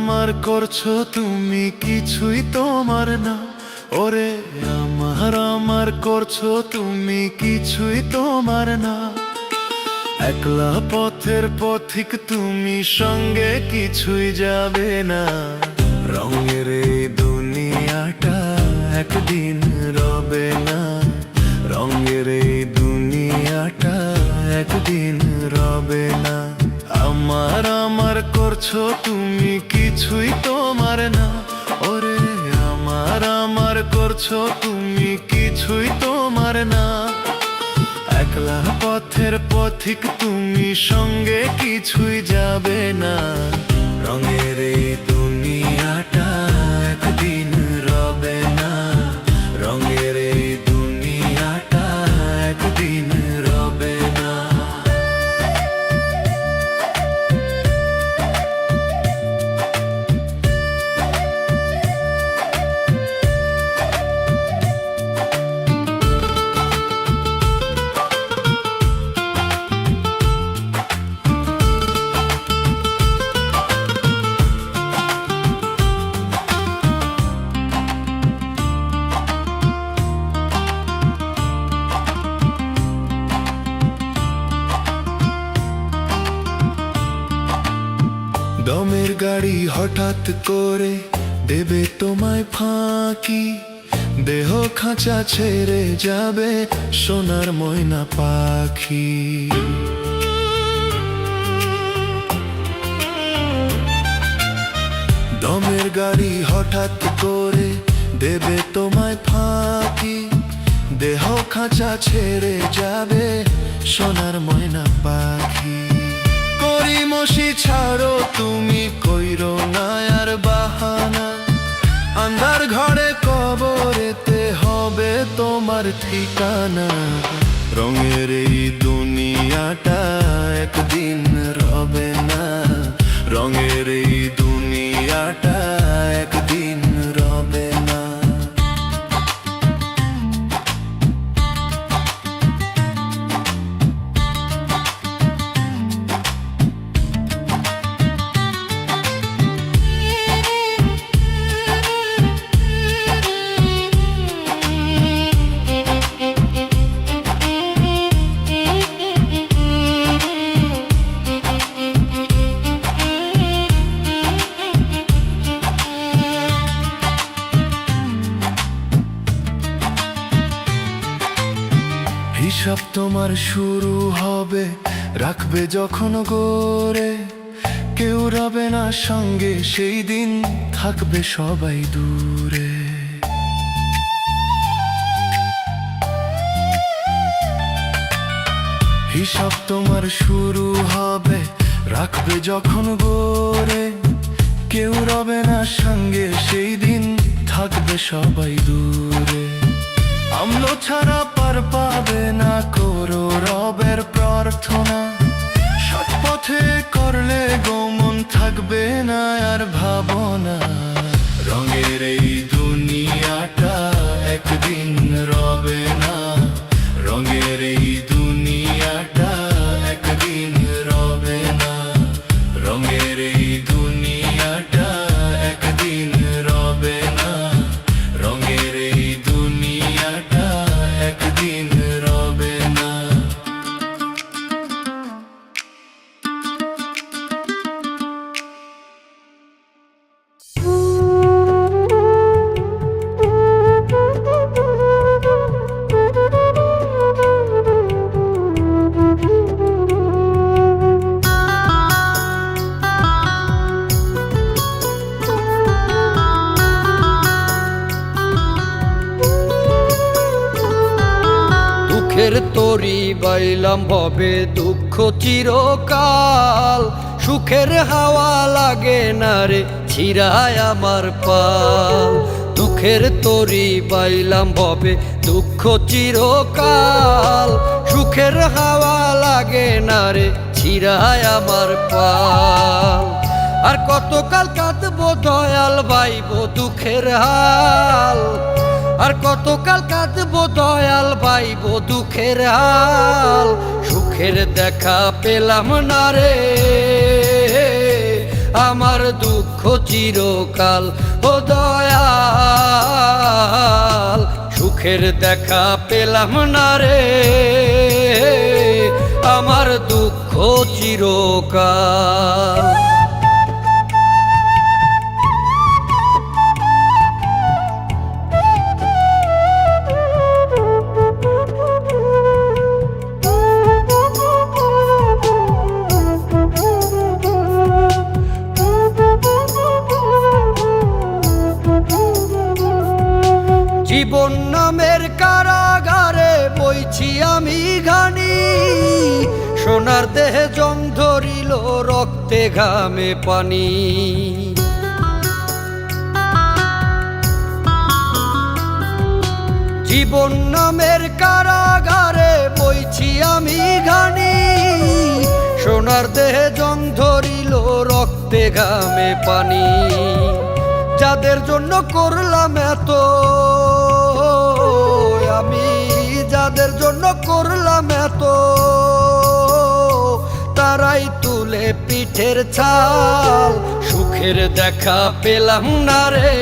আমার করছো তুমি কিছুই তোমার না। ওরে আমার করছো তুমি কিছুই তোমার না। একলা পথের পথিক তুমি, সঙ্গে কিছুই যাবে না। রঙের এই দুনিয়াটা একদিন রবে না। রঙের এই দুনিয়াটা একদিন রবে না। আমার করছো তুমি কিছুই তোমার না। ওরে আমার করছো তুমি কিছুই তোমার না। একলা পথের পথিক তুমি, সঙ্গে কিছুই যাবে না। রঙের এই দুনিয়াটা একদিন রবে না। রঙের এই দুনিয়াটা একদিন রবে না। দমের গাড়ি হঠাৎ করে দেবে তোমায় ফাঁকি। দেহ খাঁচা ছেড়ে যাবে সোনার ময়না পাখি। দমের গাড়ি হঠাৎ করে দেবে তোমায় ফাঁকি। দেহ খাঁচা ছেড়ে যাবে সোনার ময়না পাখি। করিমসি ছাড়ো তুমি, কইরো না আর বাহানা। আন্ধার ঘরে কবরেতে হবে তোমার ঠিকানা। রঙের এই দুনিয়াটা একদিন রবে না। রঙের এই দুনিয়াটা একদিন রবে না। হিসাব তোমার শুরু হবে, রাখবে যখন গড়ে। কেউ রবে না সঙ্গে, সেই দিন থাকবে সবাই দূরে। হিসাব তোমার শুরু হবে, রাখবে যখন গড়ে। কেউ রবে না সঙ্গে, সেই দিন থাকবে সবাই দূরে। আমলো ছাড়া পার পাবে না, করো রবের প্রার্থনা। সৎ পথে করলে গমন থাকবে না আর ভাবনা। রঙের এই দুনিয়াটা একদিন রবে না। রঙের এই দুনিয়াটা একদিন রবে না। রঙের এই দুনিয়াটা একদিন রবে না। রঙের এই দুনিয়াটা একদিন রবে না। দুঃখের তরি বাইলাম ভবে দুঃখ চিরকাল। সুখের হাওয়া লাগে না রে ছিড়ায় আমার পাল। দুঃখের তরি বাইলাম ভবে দুঃখ চিরকাল। সুখের হাওয়া লাগে না রে ছিড়ায় আমার পাল। আর কতকাল কাঁদবো দয়াল ভাইব দুঃখের হাল। আর কতকাল কাঁদবো দয়াল ভাইব দুঃখের হাল। সুখের দেখা পেলাম না রে, আমার দুঃখ চিরকাল। ও দয়াল, সুখের দেখা পেলাম না রে, আমার দুঃখ চিরকাল। জীবন নামের কারাগারে বইছি আমি ঘানি, সোনার দেহে জং ধরিল রক্তে ঘামে পানি। জীবন নামের কারাগারে বইছি আমি ঘানি, সোনার দেহে জং ধরিল রক্তে ঘামে পানি। যাদের জন্য করলাম এত আমি, যাদের জন্য করলাম এত, তারাই তুলে পিঠের ছাল। সুখের দেখা পেলাম না রে,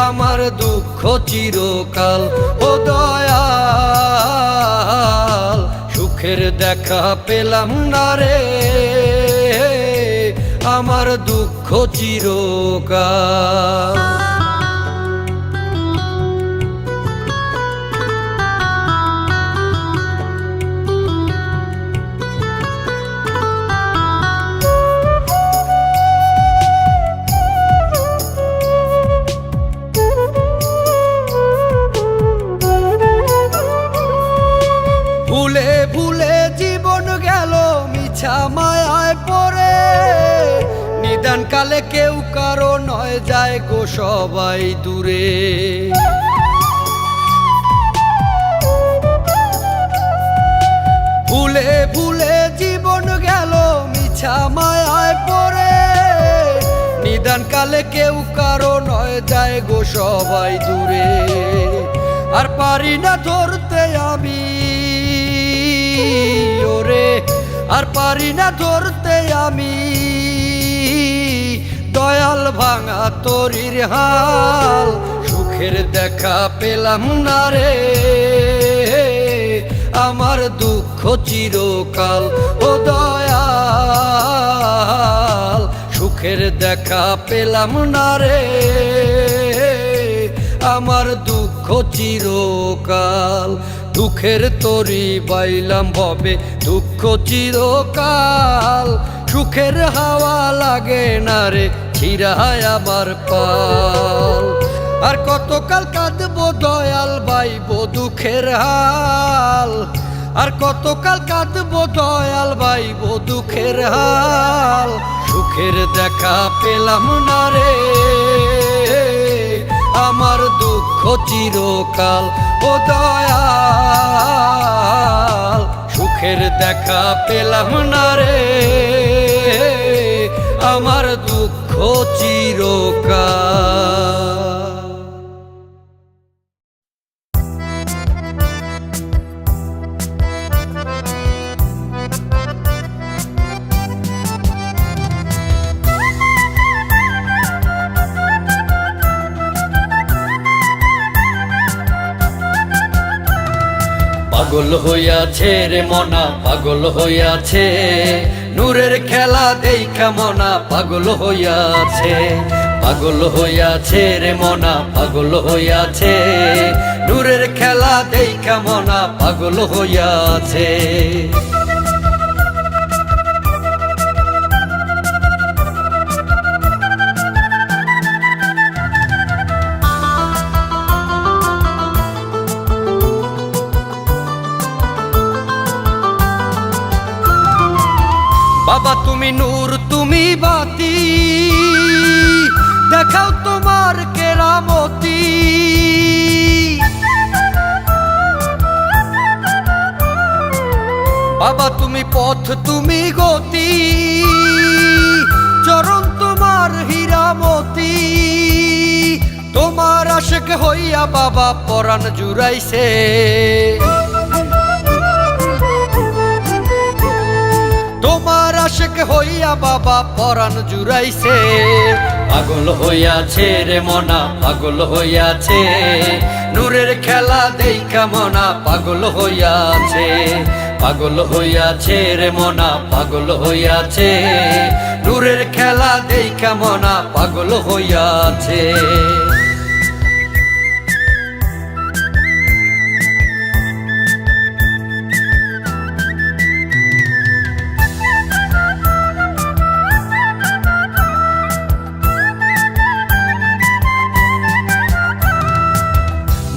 আমার দুঃখ চিরকাল। ও দয়াল, সুখের দেখা পেলাম না রে, আমার দুঃখ চিরকাল। ভুলে ভুলে জীবন গেল মিছা মায়ায় পড়ে, নিদান কালে কেউ কারো নয়, যায় গো সবাই দূরে। ভুলে ভুলে জীবন গেল মিছা মায়ায় পড়ে, নিদান কালে কেউ কারো নয়, যায় গো সবাই দূরে। আর পারি না ধরতে আমি ওরে, আর পারি না ধরতে আমি, দয়াল ভাঙা তরির হাল। সুখের দেখা পেলাম না রে, আমার দুঃখ চিরকাল। ও দয়াল, সুখের দেখা পেলাম না রে, আমার দুঃখ চিরকাল। দুঃখের তরি বাইলাম ভবে, দুঃখ চিরকাল। সুখের হাওয়া লাগে না রে, ছিড়ায় আমার পাল। আর কতকাল কাঁদবো দয়াল, বাইব দুঃখের হাল। আর কতকাল কাঁদবো দয়াল, বাইব দুঃখের হাল। সুখের দেখা পেলাম না রে, আমার দুঃখ চিরকাল। ও দয়াল, সুখের দেখা পেলাম না রে, আমার দুঃখ চিরকাল। পাগল হইয়াছে রে মনা, পাগল হইয়াছে, নূরের খেলা দেখা মনা পাগল হইয়াছে। পাগল হইয়াছে রে মনা, পাগল হইয়াছে, নূরের খেলা দেখা মনা পাগল হইয়াছে। বাবা তুমি নূর, তুমি বাতি, দেখাও তোমার কেরামতি। বাবা তুমি পথ, তুমি গতি, চরণ তোমার হীরামতি। তোমার আশিক হইয়া বাবা পরাণ জুড়াইছে, তোমার আশেক হইয়া বাবা পরাণ জুড়াইছে। পাগল হইয়াছে রে মনা পাগল হইয়াছে, নূরের খেলা দেইখা মনা পাগল হইয়াছে। পাগল হইয়াছে রে মনা পাগল হইয়াছে, নূরের খেলা দেইখা মনা পাগল হইয়াছে।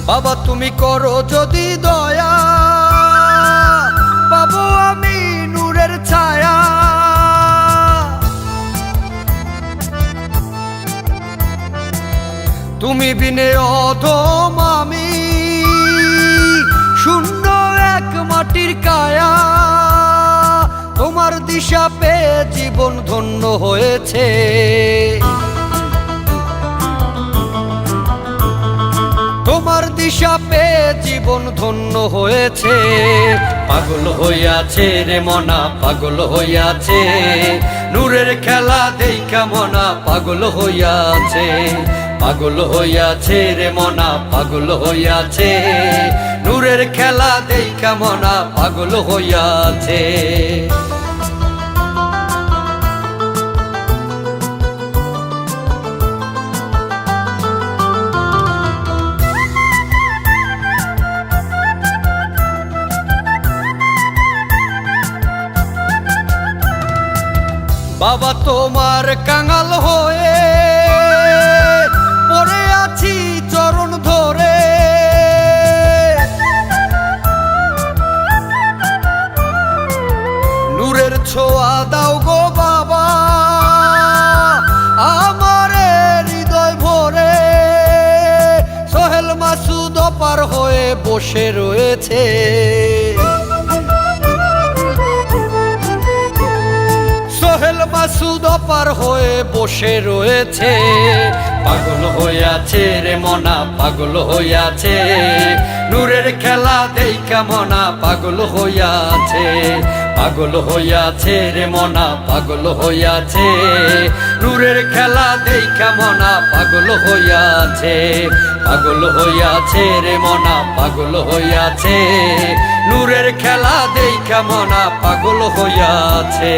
বাবা তুমি করো যদি দয়া, পাবো আমি নূরের ছায়া। তুমি বিনে অধম আমি, শূন্য এক মাটির কায়া। তোমার দিশা পেয়ে জীবন ধন্য হয়েছে। তোমার দিশা পেয়ে জীবন ধন্য হয়েছে। পাগল হইয়াছে রে মনা পাগল হইয়াছে, নূরের খেলা দেইখা মনা পাগল হইয়াছে। পাগল হইয়াছে রে মনা পাগল হইয়াছে, নূরের খেলা দেইখা মনা পাগল হইয়াছে। বাবা তোমার কাঙাল হয়ে পড়ে আছি চরণ ধরে। নূরের ছোঁয়া দাও গো বাবা আমারে হৃদয় ভরে। সোহেল মাসুদ পার হয়ে বসে রয়েছে। সোহেল মাসুদ পার হয়ে বসে রয়েছে। পাগল হইয়াছে রে মনা পাগল হইয়াছে, নূরের খেলা দেইখা মনা পাগল হইয়াছে। পাগল হইয়াছে রে মনা পাগল হইয়াছে, নূরের খেলা দেইখা মনা পাগল হইয়াছে। পাগল হইয়াছে রে মনা পাগল হইয়াছে, নূরের খেলা দেইখা মনা পাগল হইয়াছে।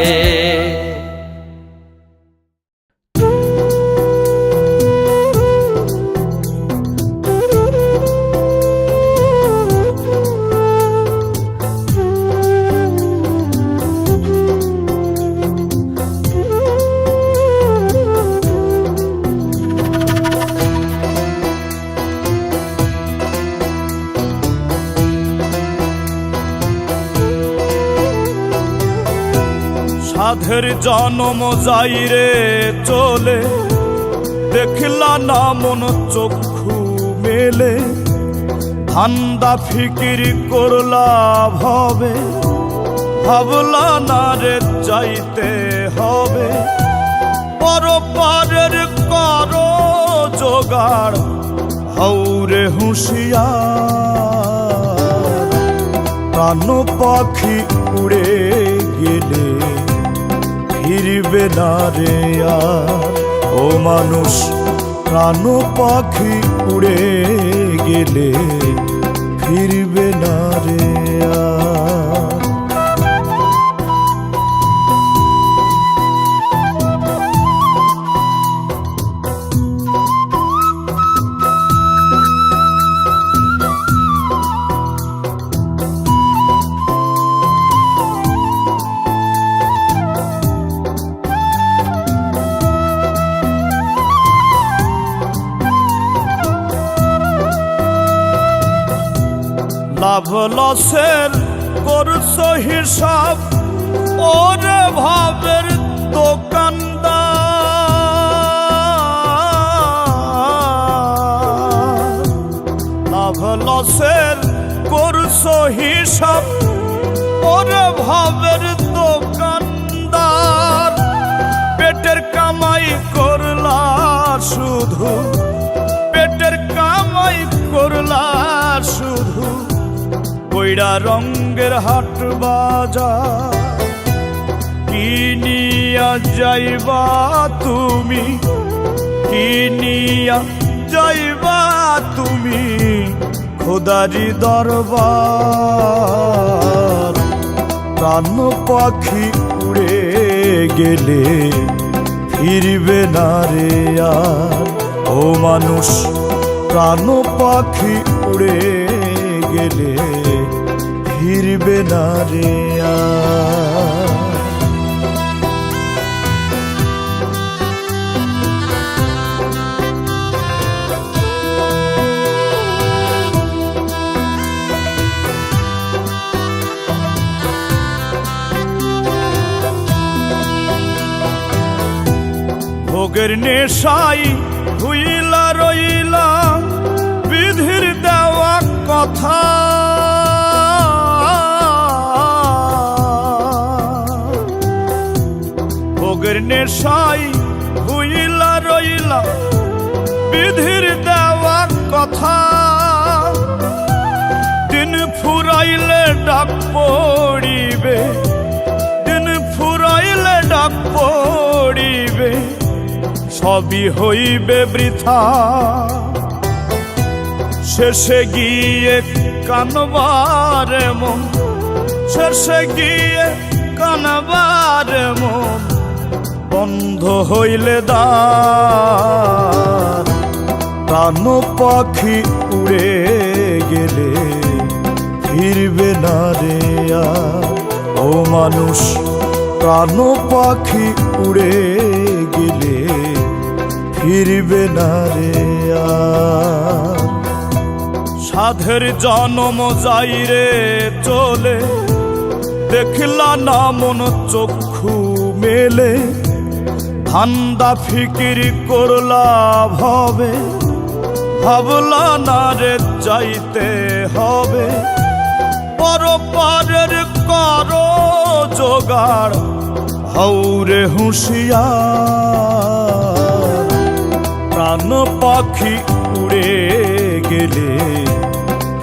সাধের জনম যাইরে চলে, দেখলা না মন চক্ষু মেলে। ধান্দা ফিকির করলা ভাবে, ভাবলা না রে যাইতে হবে। পরপারের করো জোগাড় হৌরে হুঁশিয়ার। প্রাণ পাখি উড়ে গেলে ফিরবে না রে আর। ও মানুষ প্রাণ পাখি উড়ে গেলে ফিরবে না রে আর। লাভ লসের করছো হিসাব, ওরে ভাবের দোকানদার। লাভ লসের করছো হিসাব, ওরে ভাবের দোকানদার। পেটের কামাই করলা শুধু, পেটের কামাই করলা শুধু। কইরা রঙ্গের হাট বাজার, কি নিয়া যাইবা তুমি, কি নিয়া যাইবা তুমি খোদারি দরবার। প্রাণ পাখি উড়ে গেলে ফিরবে না রে আর, ও মানুষ প্রাণ পাখি উড়ে গেলে ফিরবে না রে আর। ভোগের নেশাই ভুইলা রইলা বিধির দেওয়া কথা, ভোগের নেশাই ভুইলা রইলা বিধির দেওয়া কথা। দিন ফুরাইলে ডাক পড়িবে, দিন ফুরাইলে ডাক পড়িবে, সবই হইবে বৃথা। শেষে গিয়ে কানবার মন, শেষে গিয়ে কানবার মন, বন্ধ হইলে দ্বার। প্রাণ পাখি উড়ে গেলে ফিরবে না রে আর, ও মানুষ প্রাণ পাখি উড়ে গেলে ফিরবে না রে আর। সাধের জনম যাইরে চলে, দেখলা না মন চক্ষু মেলে, ধান্দা ফিকির করলা ভাবে, ভাবলা না রে যাইতে হবে। পরপারের করো জোগাড়, হৌরে হুঁশিয়ার। প্রাণ পাখি উড়ে গেলে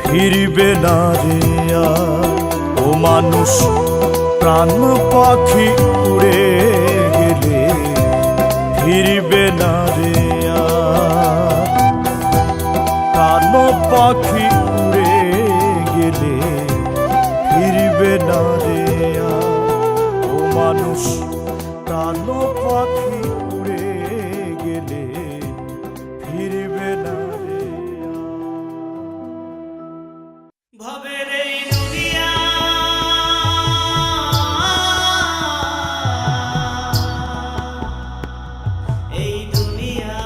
ফিরবে না রে আর, ও মানুষ প্রাণ পাখি উড়ে গেলে ফিরবে না রে আর। প্রাণ পাখি উড়ে গেলে ফিরবে না রে আর, ও মানুষ প্রাণ পাখি উড়ে গেলে ফিরবে না রে আর। ভবের এই দুনিয়া এই দুনিয়া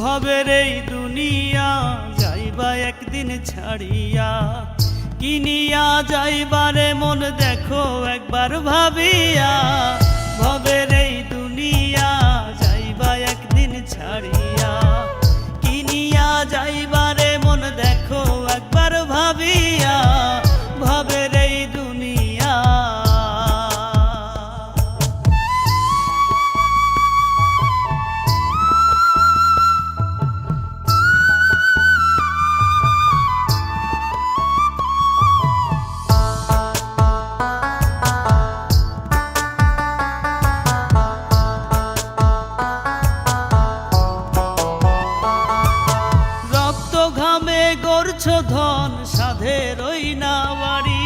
ভবের এই দুনিয়া যাইবা একদিন ছাড়িয়া, কিনিয়া যাইবারে মন দেখো একবার ভাবিয়া। ভবের এই দুনিয়া যাইবা একদিন ছাড়িয়া, কিনিয়া যাইবারে মন দেখো একবার ভাবিয়া। ভবের এই দুনিয়া গড়ছো ধন সাধের ওই না বাড়ি,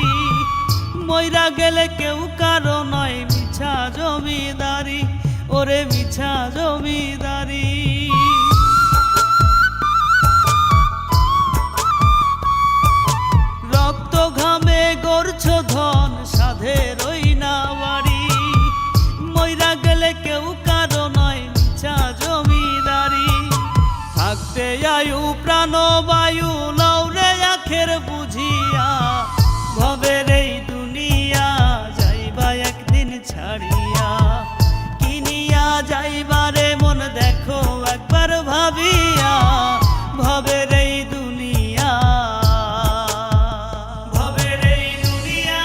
মইরা গেলে কেউ কারো নয় মিছা জমিদারি, ওরে মিছা জমিদারি। রক্ত ঘামে গড়ছো ধন সাধের ওই না বাড়ি, মইরা গেলে কেউ কারো নয় মিছা জমিদারি। থাকতে আয়ু প্রাণ বায়ু লৌরে আখের বুঝিয়া, ভবের এই দুনিয়া যাইবা একদিন ছাড়িয়া, কিনিয়া যাইবারে মন দেখো একবার ভাবিয়া। ভবের এই দুনিয়া ভবের এই দুনিয়া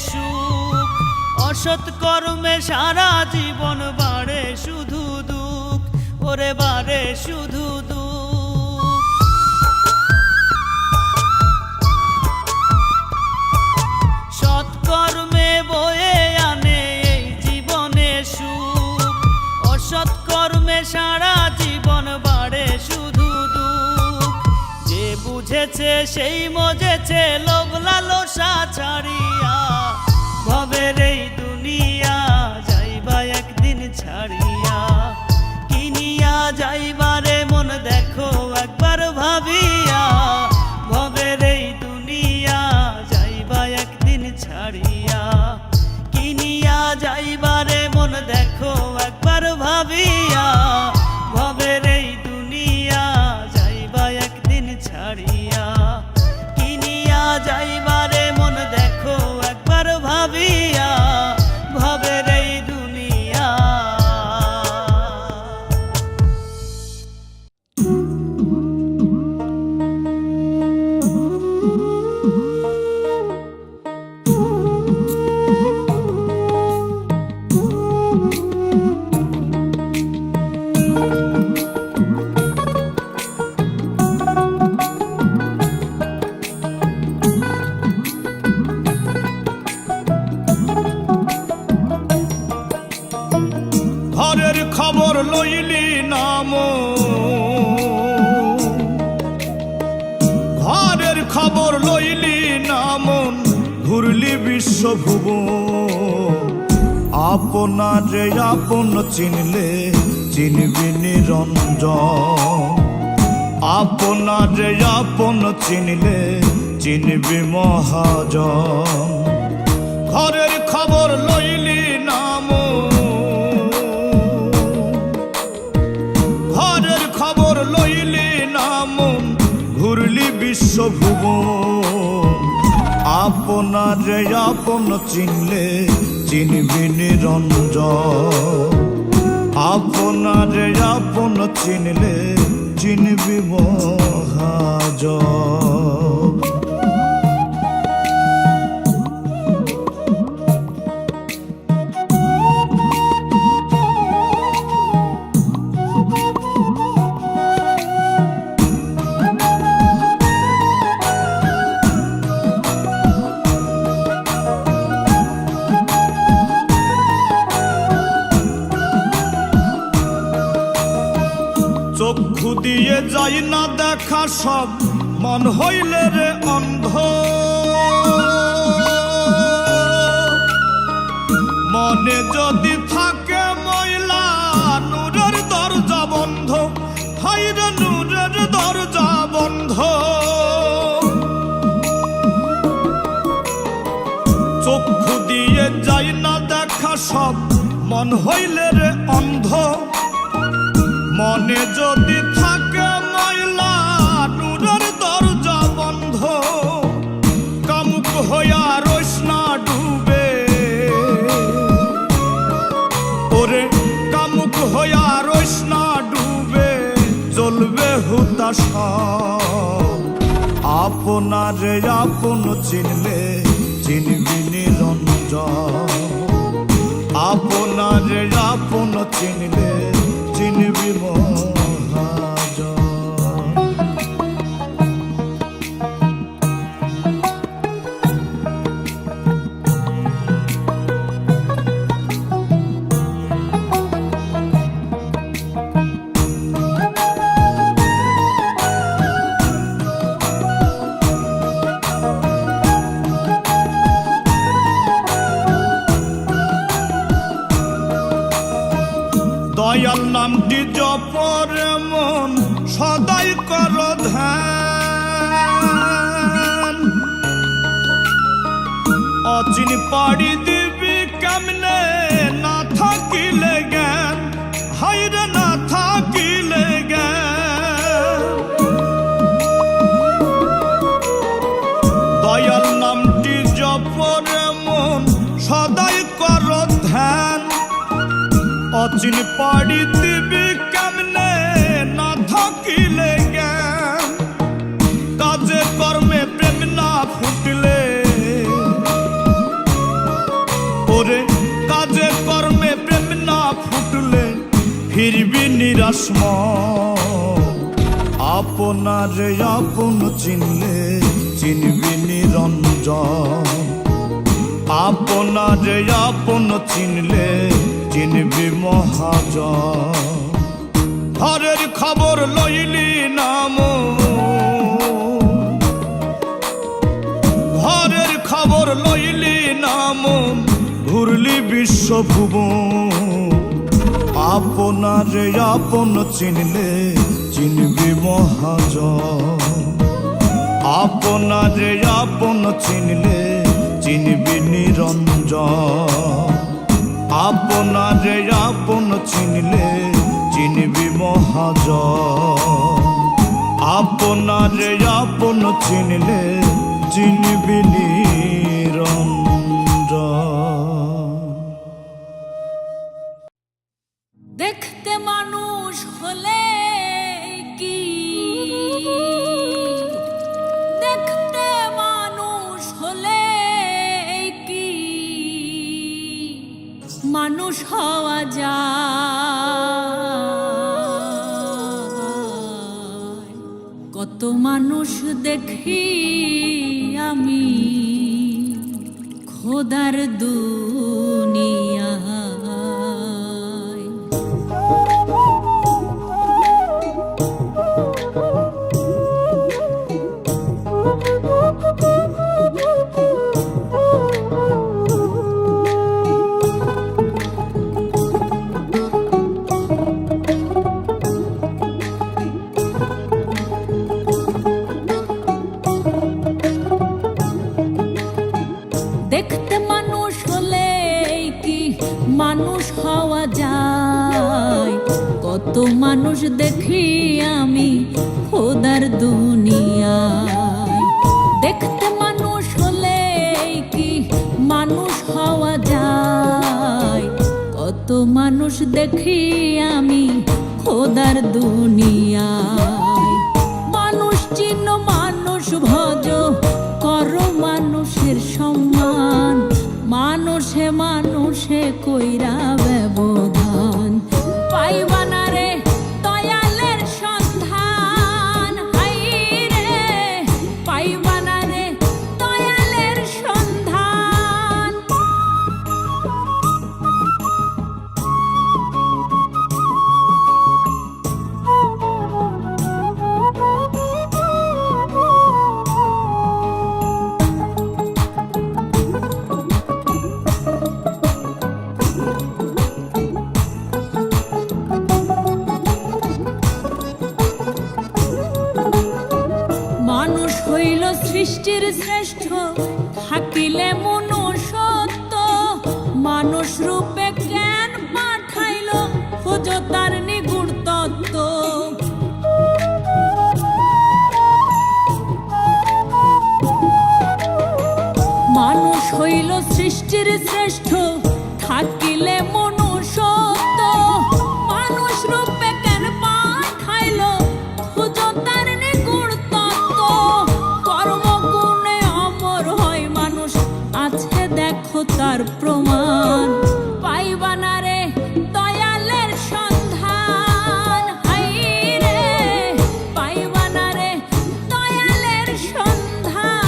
সুখ, অসৎ কর্মে সারা জীবন বাড়ে শুধু দুঃখ, ওরে বাড়ে শুধু দুঃখ। সৎকর্মে বয়ে আনে এই জীবনে সুখ, অসৎ কর্মে সারা জীবন বাড়ে শুধু দুঃখ। যে বুঝেছে সেই মজেছে লোভ লালসা ছাড়িয়া, ভবের এই দুনিয়া যাইবা একদিন ছাড়িয়া। কিনিয়া যাইবারে মন দেখো একবার ভাবিয়া, ভবের এই দুনিয়া যাইবা একদিন ছাড়িয়া। কিনিয়া যাইবারে মন দেখো একবার ভাবিয়া, ভবের এই দুনিয়া যাইবা একদিন ছাড়িয়া। কিনিয়া যাইবারে মন দেখো একবার ভাবিয়া, ভবের এই দুনিয়া। ঘরের খবর লইলি নাম, ঘরের খবর লইলি নাম, ঘুরলি বিশ্বভুবন। আপনারে আপন চিনলে চিনবি নিরঞ্জন, আপনারে আপন চিনলে চিনবি মহাজন। ঘরের খবর লইলি নাম, ঘরের খবর লইলি নাম, ঘুরলি বিশ্বভুবন। আপনারে আপন চিনলে চিনবি নিরঞ্জন, আপনারে আপন চিনলে চিনবি মহাজন। চক্ষু দিয়ে যাই না দেখা সব, মন হইলে রে অন্ধ। মনে যদি থাকে ময়লা, নূরের দরজা বন্ধ, হাইরে নূরের দরজা বন্ধ। চক্ষু দিয়ে যাই না দেখা সব, মন হইলে রে অন্ধ। মনে যদি থাকে ময়লা, নূরের দরজা বন্ধ। কামুক হইয়া রইস না ডুবে, ওরে কামুক হইয়া রইস না ডুবে, জ্বলবে হুতাশ। আপনারে আপন চিনলে চিনবি নিরঞ্জন, আপনারে আপন চিনলে চিনবি মহাজন। দয়াল নামটি জপরে মন সদাই কর ধ্যান। অচিন পাড়ি দিবি কেমনে না থাকিলে জ্ঞান, হাইরে না থাকিলে জ্ঞান। দয়াল নামটি জপরে মন সদাই কর ধ্যান। অচিন পাড়ি দিবি কেমনে না থাকিলে জ্ঞান। কাজে কর্মে প্রেম না ফুটলে, নিরাশ মন, আপনারে আপন চিনলে চিনবি নিরঞ্জন। আপনারে আপন চিনলে চিনবি মহাজন। ঘরের খবর লইলি নাম, ঘরের খবর লইলি নাম, ঘুরলি বিশ্বভুবন। আপনারে আপন চিনলে চিনবি মহাজন। আপনারে আপন চিনলে চিনবি নিরঞ্জন। আপনারে আপন চিনলে চিনবি মহাজন। আপনারে আপন চিনলে চিনবি নিরঞ্জন। দেখতে মানুষ হলে কি, দেখতে মানুষ হলে কি মানুষ হওয়া যায়। কত মানুষ দেখি আমি খোদার দুনিয়ায়। দেখতে মানুষ হলে কি মানুষ হওয়া যায়। কত মানুষ দেখি আমি খোদার দুনিয়ায়। দেখতে মানুষ হলে কি মানুষ হওয়া যায়। কত মানুষ দেখি আমি খোদার দুনিয়ায়। মানুষ চিনো মানুষ ভজ করো মানুষের সম্মান। মানুষে মানুষে কইরা ব্যবধান। পাইবা না রে দয়ালের সন্ধান। হাই রে পাইবা না রে দয়ালের সন্ধান। মানুষ হইল সৃষ্টির শ্রেষ্ঠ থাকিলে মনুষ্যত্ব। মানুষ রূপে জ্ঞান পাঠাইল খোঁজ তার নিগুড় তত্ত্ব। মানুষ হইল সৃষ্টির শ্রেষ্ঠ থাকিলে মনুষ্যত্ব। মানুষ রূপে জ্ঞান পাঠাইল খোঁজ তার নিগুড় তত্ত্ব। কর্মগুণে অমর হয় মানুষ আছে দেখো তার প্রমাণ। পাইবা না রে দয়ালের সন্ধান। হাই রে পাইবা না রে দয়ালের সন্ধান।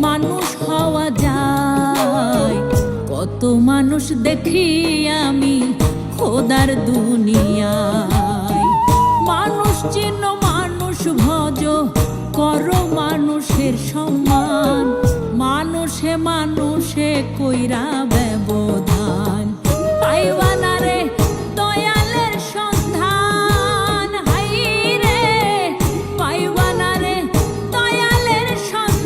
মানুষ হওয়া যায়। কত মানুষ দেখি আমি খোদার দুনিয়ায়। মানুষ চিহ্ন মানুষ ভজ, করো মানুষের সম্মান। মানুষে মানুষে কইরা ব্যবধান, পাইবা না রে দয়ালের সন্ধান। হাই রে পাইবা না রে দয়ালের সন্ধান।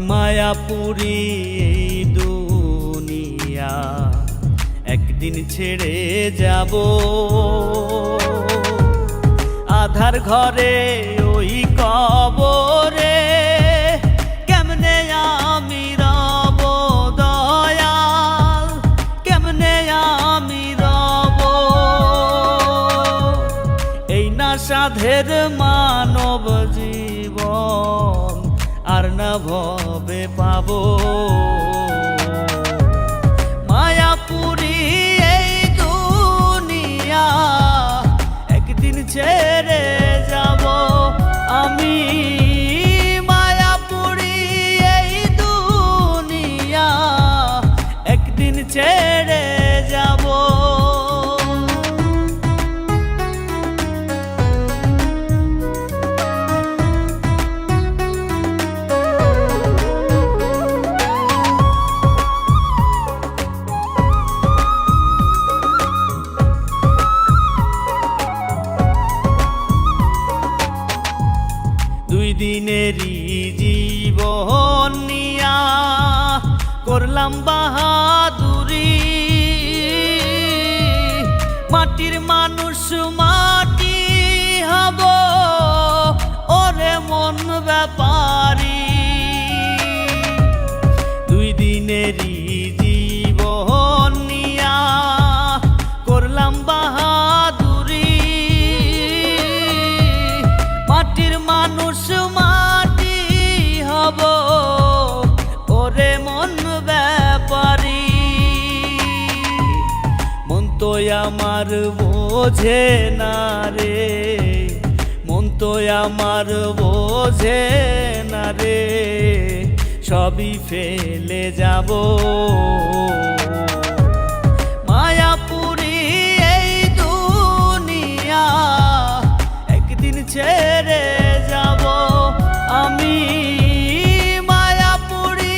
মায়াপুরী এই দুনিয়া একদিন ছেড়ে যাব। আধার ঘরে ওই কবরে কেমনে আমি রব দয়াল, কেমনে আমি রব। এই না সাধের মানব জীবন আর না ভবে পাবো। মায়াপুরী এই দুনিয়া একদিন ছেড়ে যাব আমি। মায়াপুরী এই দুনিয়া একদিন ছেড়ে যাব। দুই দিনেরই জীবন নিয়া করলাম বাহাদুরি। মাটির মানুষ মাটি হব, ওরে মন ব্যাপারী। দুই দিনেরই জীবন নিয়া করলাম বাহাদুরি। মাটির মানুষ মাটি হব, ওরে মন ব্যাপারী। মন তো আমার বোঝে না রে, মন তো আমার বোঝে না রে। সবই ফেলে যাব। মায়াপুরী এই দুনিয়া একদিন ছেড়ে যাব আমি। মায়াপুরী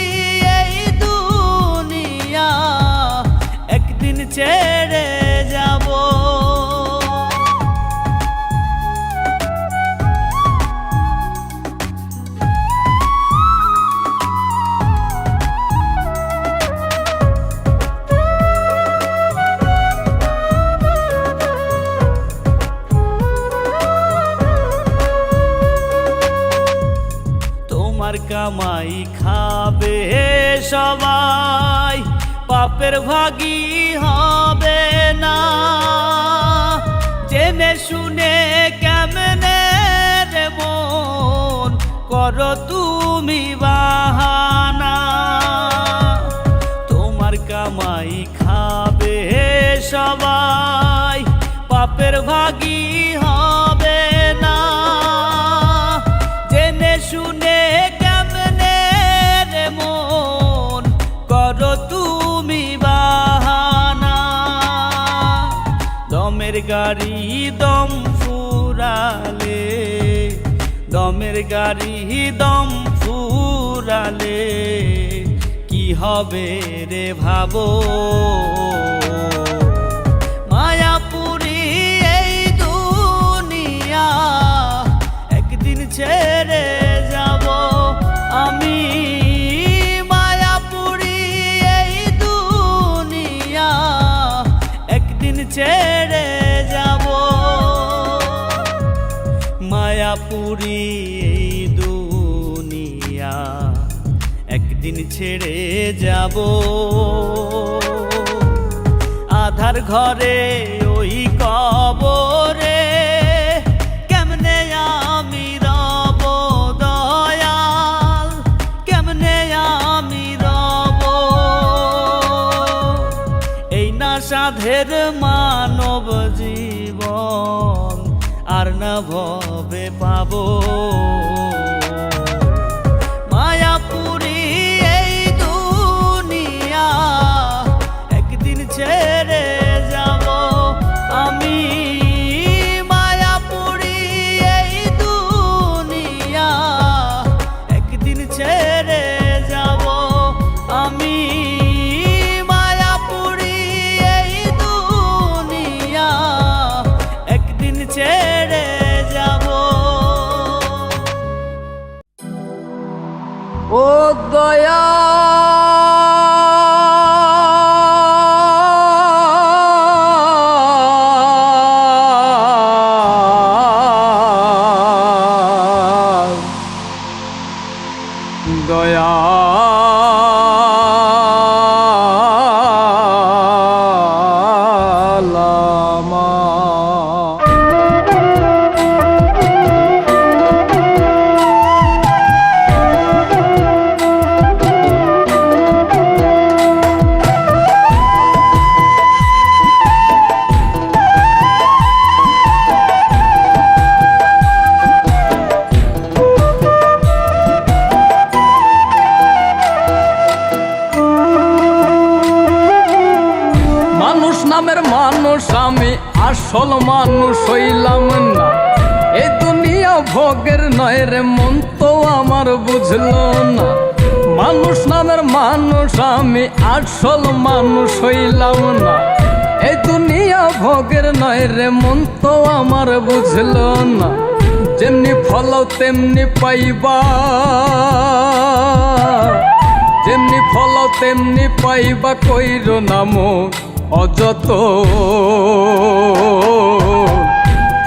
এই দুনিয়া একদিন ছেড়ে যাব। তোমার কামাই খাবে সবাই, পাপের ভাগী হবে না। জেনে শুনে কেমনে রে মন করো তুমি বাহানা। তোমার কামাই খাবে সবাই, পাপের ভাগী হবে না। জেনে শুনে কেমনে রে মন করো তুমি বাহানা। দমের গাড়ি দম ফুরালে, দমের গাড়ি দম ফুরালে কি হবে রে ভাবো। মায়াপুরী এই দুনিয়া একদিন ছেড়ে যাব আমি। মায়াপুরী এই দুনিয়া একদিন ছেড়ে যাব। মায়াপুরী এই দুনিয়া একদিন ছেড়ে যাব। কার ঘরে ওই কবরে কেমনে আমি রব দয়াল, কেমনে আমি রব। এই না সাধের মানব জীবন আর না ভবে পাবো। মায়াপুরী এই দুনিয়া একদিন ছেড়ে যাব আমি। মায়াপুরী এই দুনিয়া একদিন ছেড়ে যাব আমি। মায়াপুরী এই দুনিয়া একদিন ছেড়ে যাব। ও দয়া দয়া নামের মানুষ আমি আসল মানুষ হইলাম না। এই দুনিয়া ভোগের নয় রে মন তো আমার বুঝলো না। মানুষ নামের মানুষ আমি আসল মানুষ হইলাম না। এই দুনিয়া ভোগের নয় রে মন তো আমার বুঝলো না। যেমনি ফলাও তেমনি পাইবা, যেমনি ফলাও তেমনি পাইবা, কইরো নাম অযত।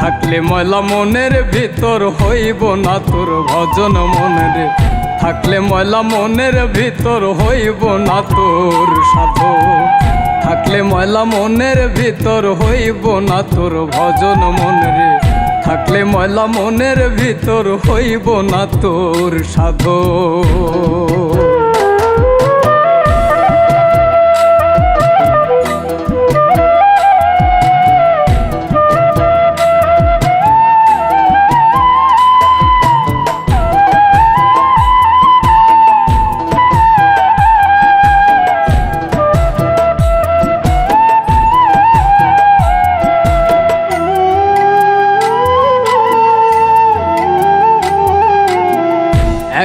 থাকলে ময়লা মনের ভিতর হইব না তোর ভজন মনের। থাকলে ময়লা মনের ভিতর হইব না তোর সাধু। থাকলে ময়লা মনের ভিতর হইব না তোর ভজন মনের। থাকলে ময়লা মনের ভিতর হইব না তোর সাধু।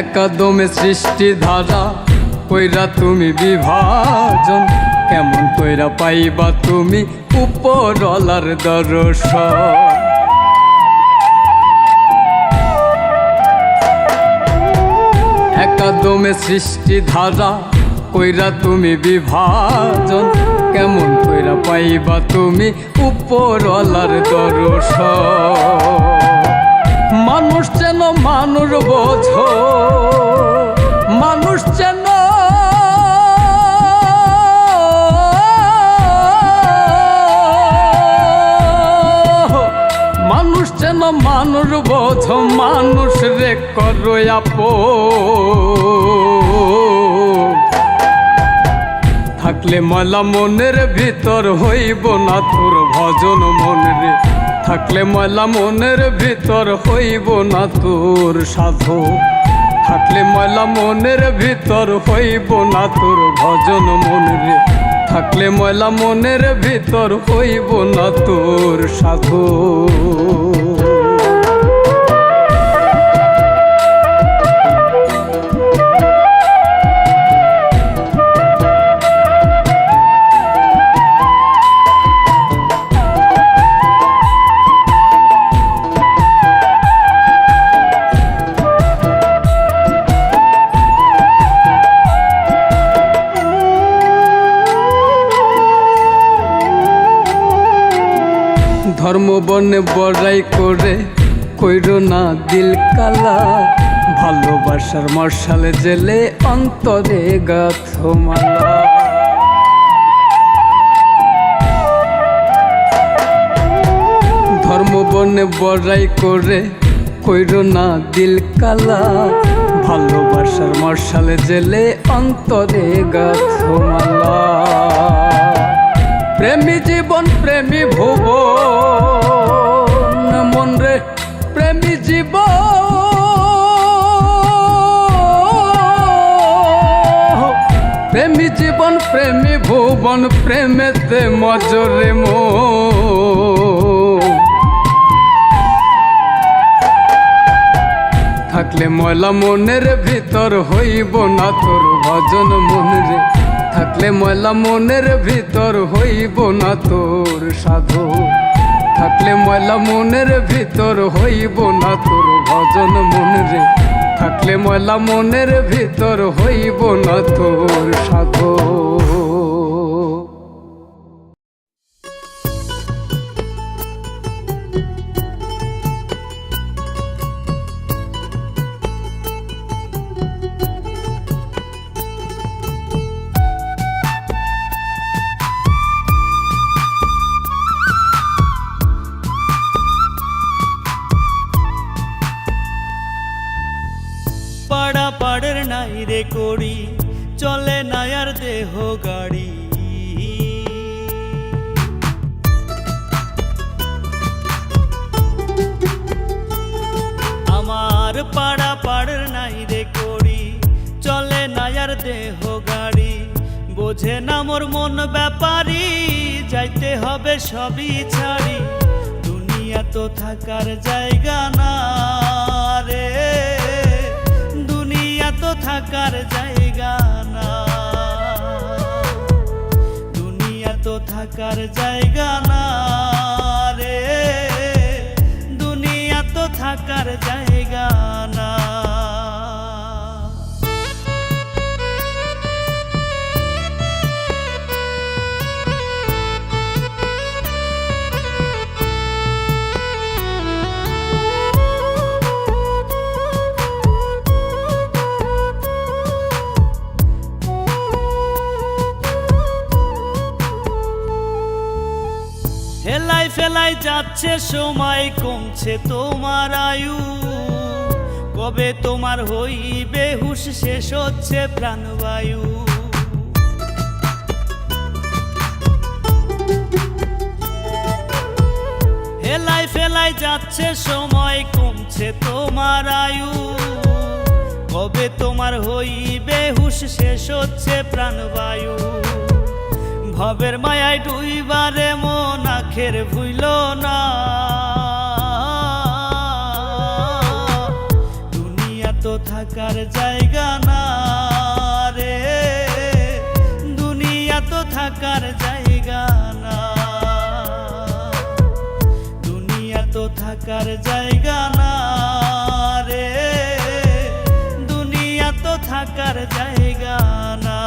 একাদমে সৃষ্টি ধারা কইরা তুমি বিভাজন। কেমন কইরা পাইবা তুমি উপরওয়ালার দর্শন। একাদমে সৃষ্টি ধারা কইরা তুমি বিভাজন। কেমন কইরা পাইবা তুমি উপরওয়ালার দর্শন। মানুষ যেন মানুষ বোঝো, মানুষ যেন মানুষ যেন মানুষ বোঝো, মানুষ রে করো আপন। থাকলে ময়লা মনের ভিতর হইব না তোর ভজন মনের। থাকলে ময়লা মনের ভিতর হইব না তোর সাধু। থাকলে ময়লা মনের ভিতর হইব না তোর ভজন মনের। থাকলে ময়লা মনের ভিতর হইব না তোর সাধু। ধর্ম বনে বড়াই করে কইরো না দিল কালা। ভালোবাসার মশালে জেলে অন্তরে গাথো মালা। বড়াই করে কইরো না দিল কালা, ভালোবাসার মশালে জেলে অন্তরে গাথো মালা। প্রেমী জীবন প্রেমী ভুবন মন রে, প্রেমী জীবন প্রেমী জীবন প্রেমী ভুবন, প্রেমেতে মজরে মো। থাকলে ময়লা মনের ভিতর হইব না তোর ভজন মন রে, থাকলে ময়লা মনের ভিতর হইব না তোর সাধু, থাকলে ময়লা মনের ভিতর হইব না তোর ভজন মন রে, থাকলে ময়লা মনের ভিতর হইব না তোর সাধু। পাড়া পাড়ের নাই রে করি, চলে না আর দেহ গাড়ি। আমার পাড়া পাড়ের নাই রে করি, চলে না আর দেহ গাড়ি। বোঝে না মোর মন ব্যাপারী, যাইতে হবে সবই ছাড়ি। দুনিয়া তো থাকার জায়গা না রে, তো থাকার জায়গা না, দুনিয়া তো থাকার জায়গা না রে, দুনিয়া তো থাকার জায়গা না। হেলাই ফেলাই যাচ্ছে সময়, কমছে তোমার আয়ু। কবে তোমার হইবে হুঁশ, শেষ হচ্ছে প্রাণবায়ু। হেলাই ফেলাই যাচ্ছে সময়, কমছে তোমার আয়ু। কবে তোমার হইবে হুঁশ, শেষ হচ্ছে প্রাণবায়ু। ভবের মায়ায় ডুইবারে মন আখের ভুইল না, দুনিয়া তো থাকার জায়গা না রে, দুনিয়া তো থাকার জায়গা না, দুনিয়া তো থাকার জায়গা না রে, দুনিয়া তো থাকার জায়গা না।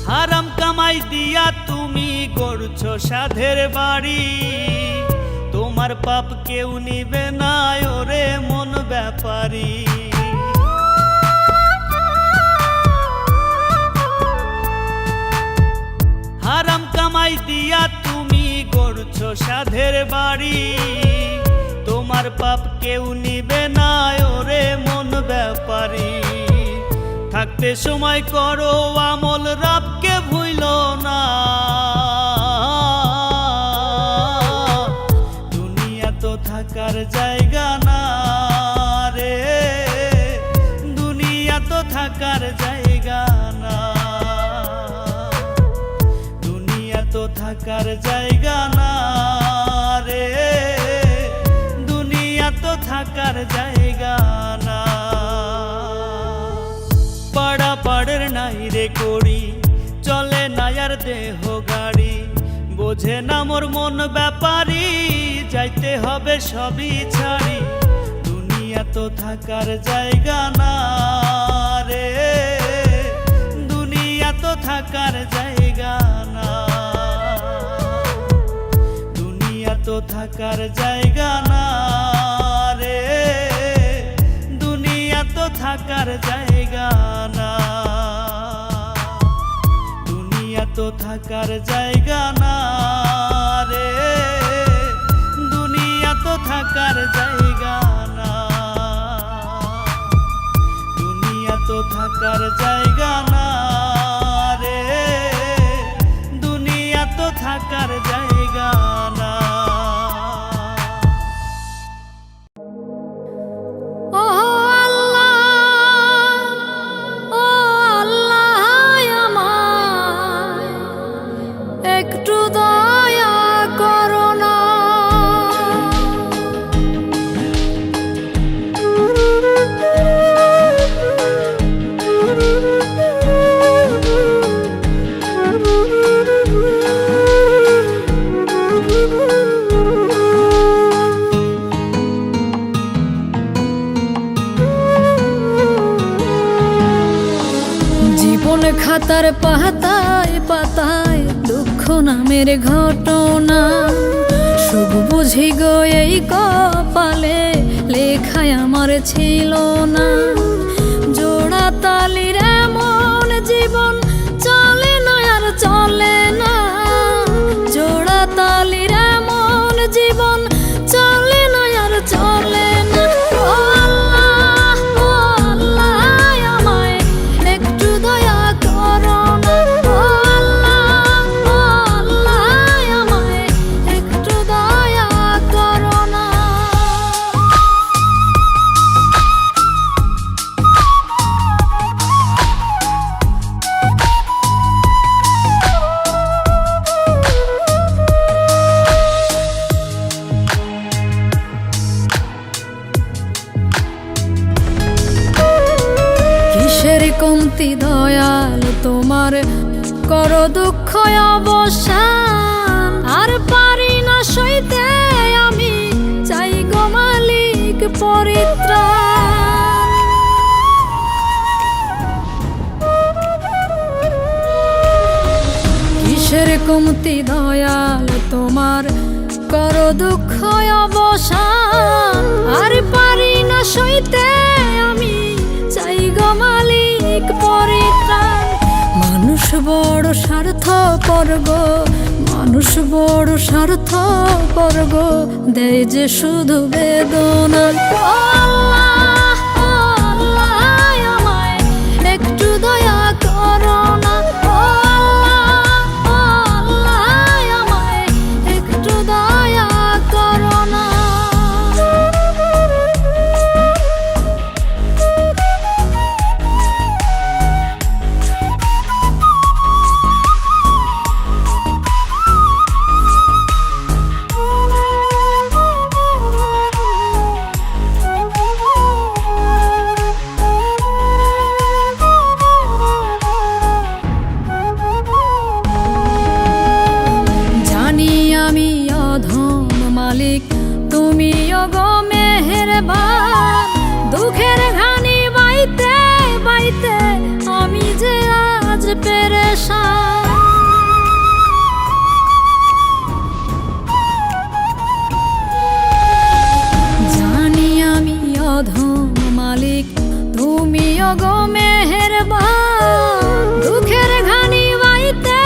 হারাম কামাই দিয়া তুমি গড়ছো সাধের বাড়ি, তোমার পাপ কেউ নিবে না ওরে মন ব্যাপারী। হারাম কামাই দিয়া তুমি গড়ছো সাধের বাড়ি, তোমার পাপ কেউ নিবে না ওরে মন ব্যাপারী। থাকতে সময় করো আমল, রাবকে ভুইল না, দুনিয়া তো থাকার জায়গা না রে, দুনিয়া তো থাকার জায়গা না, দুনিয়া তো থাকার জায়গা না রে, দুনিয়া তো থাকার জায়গা না। পাড়া পাড়ের নাই রে করি, চলে না আর দেহ গাড়ি। বোঝে না মোর মন ব্যাপারী, যাইতে হবে সবই ছাড়ি। দুনিয়া তো থাকার জায়গা না রে, তো থাকার জায়গা না, দুনিয়া তো থাকার জায়গা না রে, দুনিয়া তো থাকার জায়গা না, দুনিয়া তো থাকার জায়গা না রে, দুনিয়া তো থাকার জায়গা না, দুনিয়া তো থাকার জায়গা না রে, দুনিয়া তো থাকার জায়গা না। ও আল্লাহ, ও আল্লাহ, আমায় একটু দয়া করো না। জীবন খাতার পাতায় পাতায় দুঃখ নামের ঘটনা, সুখ বুঝি গো এই কপালে লেখায় আমার ছিল না। জোড়া তালির এমন জীবন চলে না আর চলে না, জোড়া তালির এমন জীবন চলে না আর চলে না। ও আল্লাহ, ও আল্লাহ, আমায় একটু দয়া করো না। ও আল্লাহ, ও আল্লাহ, আমায় একটু দয়া করো না। কিসের কমতি দয়াল তোমার, করো দুঃখ অবসান, আর পারি না সইতে আমি, চাই গো মালিক পরিত্রাণ। কিসের কমতি দয়াল তোমার, করো দুঃখ অবসান, আর পারি না সইতে আমি, চাই গো মালিক পরিত্রাণ। মানুষ বড় স্বার্থপর গো, মানুষ বড় স্বার্থপর গো, দেয় যে শুধু বেদনা। ও আল্লাহ, ও আল্লাহ, আমায় একটু দয়া করো না। ও আল্লাহ, ও আল্লাহ, আমায় একটু দয়া করো না। জানি আমি অধম মালিক, তুমি গো মেহেরবান, দুঃখের ঘানি বাইতে বাইতে আমি যে আজ পেরেশান। জানি আমি অধম মালিক, তুমি গো মেহেরবান, দুঃখের ঘানি বাইতে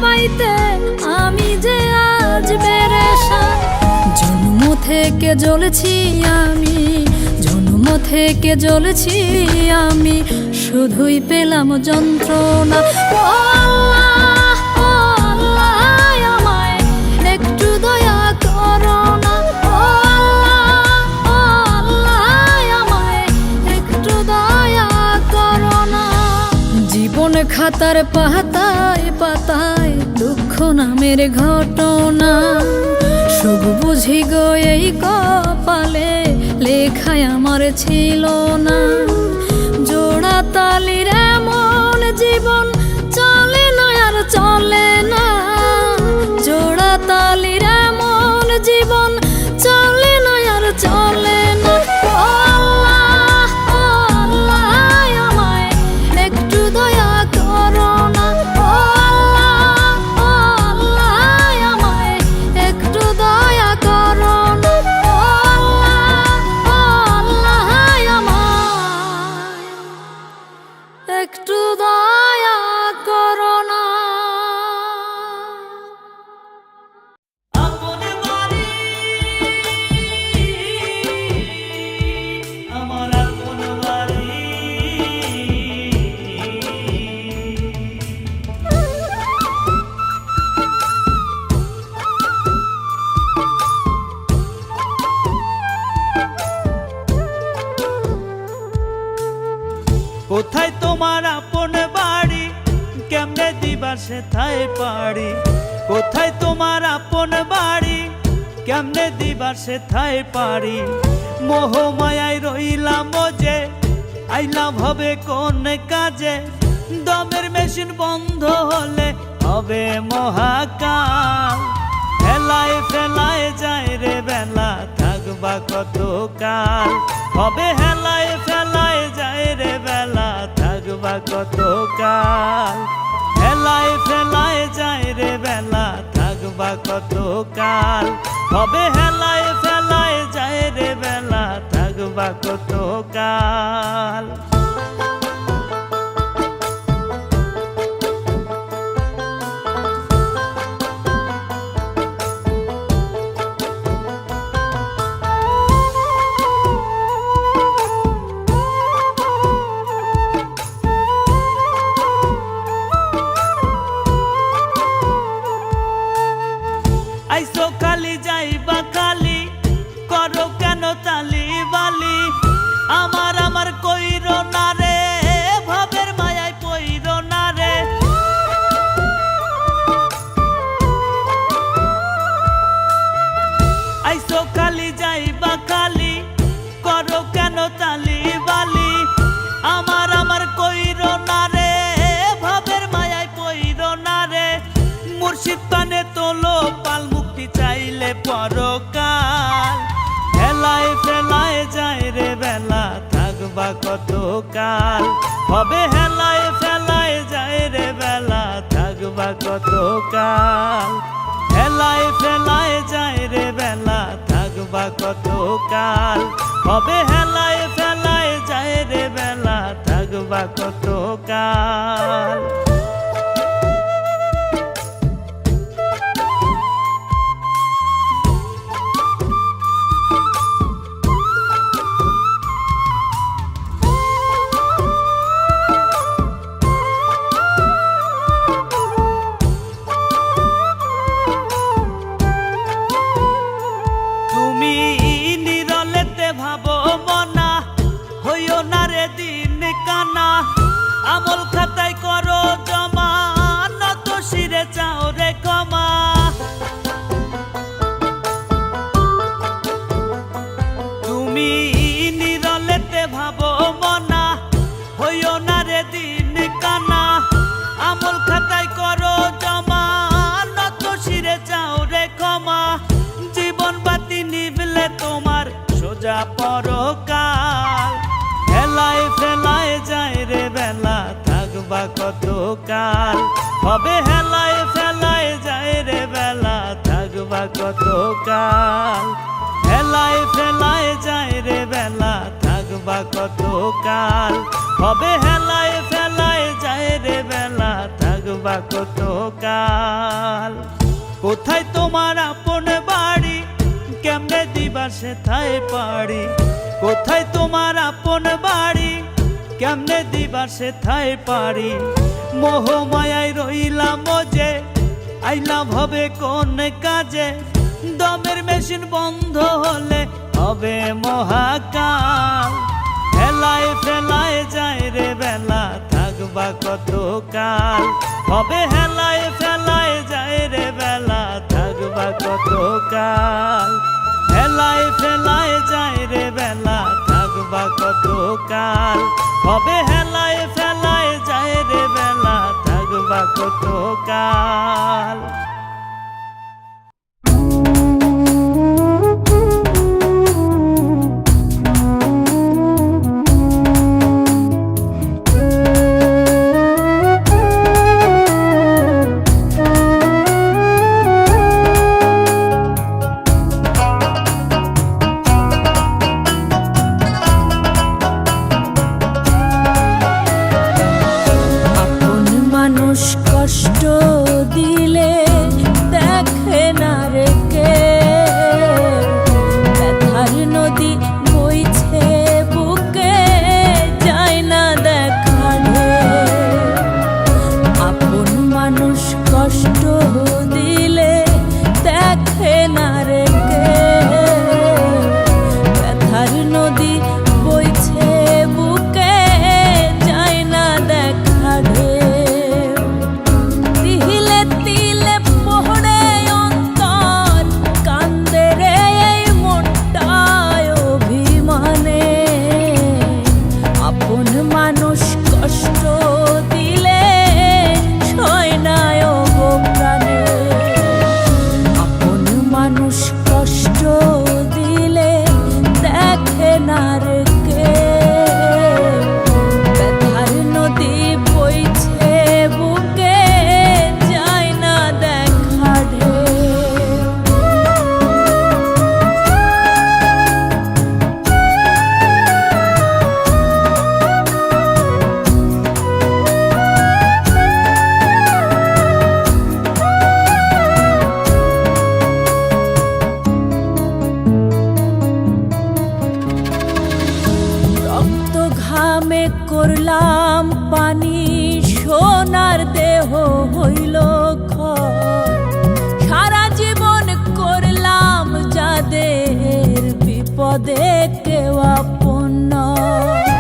বাইতে আমি যে আজ পেরেশান। জন্ম থেকে জ্বলেছি আমি, জন্ম থেকে জ্বলেছি আমি, শুধুই পেলাম যন্ত্রণা। ও আল্লাহ, ও আল্লাহ, আমায় একটু দয়া করো না। ও আল্লাহ, ও আল্লাহ, আমায় একটু দয়া করো না। জীবন খাতার পাতায় পাতায় দুঃখ নামের ঘটনা, সুখ বুঝি গো এই কপালে লেখায় আমার ছিল না। জোড়া তালির এমন জীবন চলে না আর চলে না, জোড়া তালির এমন জীবন চলে না আর চলে না। ও আল্লাহ, ও আল্লাহ, আমায় একটু দয়া করো না। ও কোথায় তোমার আপন বাড়ি, কেমনে দিবা সেথায় পারি। কোথায় তোমার আপন বাড়ি, কেমনে দিবা সেথায় পারি। মোহমায়ায় রইলাম যে, আইলাম হবে কোন কাজে। দমের মেশিন বন্ধ হলে হবে মহাকাল। হেলায় ফেলায় যায় রে বেলা, থাকবা কত কাল। হবে হেলায় ফেলায় যায় রে বেলা, থাকবা কত কাল। হেলায় ফেলায় যায় রে বেলা, থাকবা কত কাল। হবে হেলায় ফেলায় যায় রে বেলা, থাকবা কত কাল। আইসো খালি যাইবা খালি, করো কেন তালি বালি। আমার আমার কইরো না রে, ভাবের মায়ায় পইরো না রে। আইসো খালি যাইবা খালি, করো কেন তালি বালি। আমার আমার কইরো না রে, ভাবের মায়ায় পইরো না রে। মুর্শিদ পানে তোলো পাল, মুক্তি চাইলে পরকাল। হেলায় ফেলায় যায় রে বেলা, থাকবা কত কাল। হবে হেলায় ফেলায় যায় রে বেলা, থাকবা কত কাল। হেলায় ফেলায় যায় রে বেলা, থাকবা কত কাল। হবে হেলায় ফেলায় যায় রে বেলা, থাকবা কত কাল। তুমি নিরলেতে ভাবো মনা, হইও না রে দিন কানা। আমল খাতায় করো জমা, নত শিরে চাও রে ক্ষমা। তুমি নিরলেতে ভাবো মনা, হইও না রে দিন কানা। আমল খাতায় করো জমা, নত শিরে চাও রে ক্ষমা। জীবন বাতি নিভলে তোমার সোজা পরকাল। হেলায় ফেলায় যায় রে বেলা, থাকবা কত কাল। হবে হেলায় ফেলায় যায় রে বেলা, থাকবা কত কাল। হেলায় ফেলায় যায় রে বেলা, থাকবা কত কাল। হবে হেলায় ফেলায় যায় রে বেলা, থাকবা কত কাল। কোথায় তোমার আপন বাড়ি, কেমনে দিবা সেথায় পারি। কোথায় তোমার আপন বাড়ি, কেমনে দিবা সেথায় পারি। মোহমায়ায় রইলাম যে, আইলাম হবে কোন কাজে। দমের মেশিন বন্ধ হলে হবে মহাকাল। হেলায় ফেলায় যায় রে বেলা, থাকবা কত কাল। হবে হেলায় ফেলায় যায় রে বেলা, থাকবা কত কাল। হেলায় ফেলায় যায় রে বেলা, থাকবা কত কাল। হবে হেলায় ফেলায় যায় রে বেলা, থাকবা কত কাল। আপন মানুষ কষ্ট দিলে ঘামে করলাম পানি সোনার দেহ হইল ক্ষয় সারা জীবন করলাম যাদের বিপদে কেউ আপন নয়।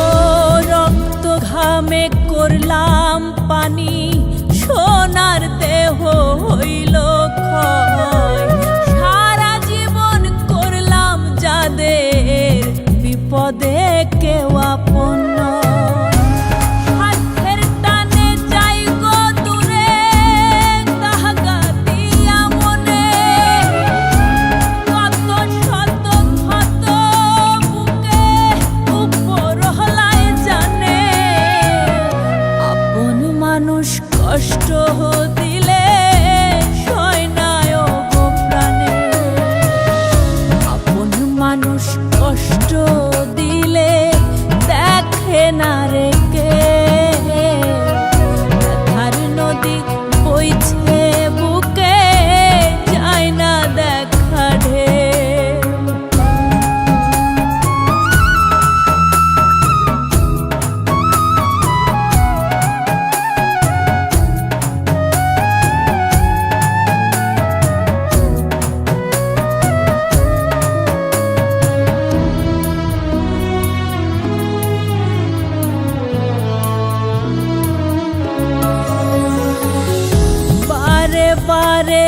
ও রক্ত ঘামে করলাম পানি সোনার দেহ হইল ক্ষয় সারা জীবন করলাম যাদের বিপদে কেউ আপন নয়। হাতের টানে যাই গো দূরে দাগা দিয়া মনে কত শত ক্ষত বুকে উপর হলায় জানে আপন মানুষ কষ্ট দিলে সয় না গো প্রাণে আপন মানুষ কষ্ট দিলে দেখে না রে কে ব্যথার নদী বইছে বুকে যায় না দেখা ঢেউ। বারে বারে